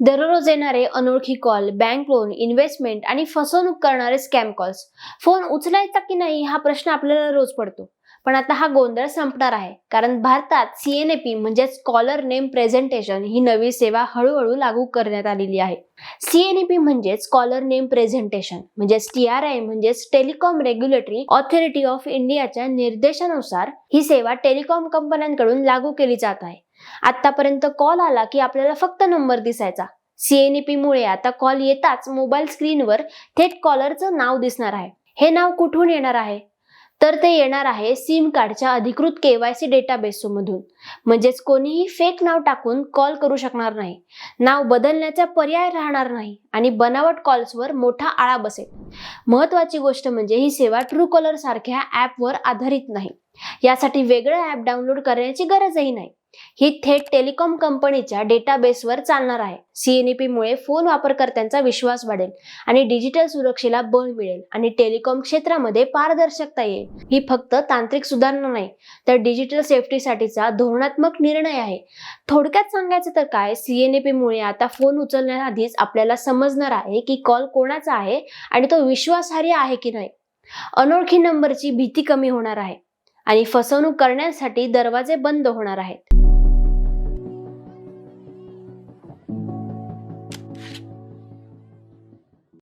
दररोज येणारे अनोळखी कॉल, बँक लोन, इन्व्हेस्टमेंट आणि फसवणूक करणारे स्कॅम कॉल्स. फोन उचलायचा की नाही हा प्रश्न आपल्याला रोज पडतो. पण आता हा गोंधळ संपणार आहे, कारण भारतात CNAP म्हणजेच कॉलर नेम प्रेझेंटेशन ही नवी सेवा हळूहळू लागू करण्यात आलेली आहे. CNAP म्हणजेच कॉलर नेम प्रेझेंटेशन म्हणजेच TRI म्हणजेच टेलिकॉम रेग्युलेटरी ऑथॉरिटी ऑफ इंडियाच्या निर्देशानुसार ही सेवा टेलिकॉम कंपन्यांकडून लागू केली जात आहे. आतापर्यंत कॉल आला की आपल्याला फक्त नंबर दिसायचा. CNAP मुळे आता कॉल येताच मोबाईल स्क्रीनवर थेट कॉलरचं नाव दिसणार आहे. हे नाव कुठून येणार आहे? तर ते येणार आहे सिम कार्डच्या अधिकृत KYC डेटाबेस मधून. म्हणजेच कोणीही फेक नाव टाकून कॉल करू शकणार नाही. नाव बदलण्याचा पर्याय राहणार नाही आणि बनावट कॉल्सवर मोठा आळा बसेल. महत्त्वाची गोष्ट म्हणजे ही सेवा Truecaller सारख्या ॲपवर आधारित नाही. यासाठी वेगळं ॲप डाउनलोड करण्याची गरजही नाही. ही थेट टेलिकॉम कंपनीच्या डेटाबेसवर चालणार आहे. CNAP मुळे फोन वापरकर्त्यांचा विश्वास वाढेल आणि डिजिटल सुरक्षेला बळ मिळेल आणि टेलिकॉम क्षेत्रामध्ये पारदर्शकता येईल. ही फक्त तांत्रिक सुधारणा नाही, तर डिजिटल सेफ्टीसाठीचा धोरणात्मक निर्णय आहे. थोडक्यात सांगायचं तर काय, CNAP मुळे आता फोन उचलण्याआधीच आपल्याला समजणार आहे की कॉल कोणाचा आहे आणि तो विश्वासार्ह आहे की नाही. अनोळखी नंबरची भीती कमी होणार आहे आणि फसवणूक करण्यासाठी दरवाजे बंद होणार आहेत.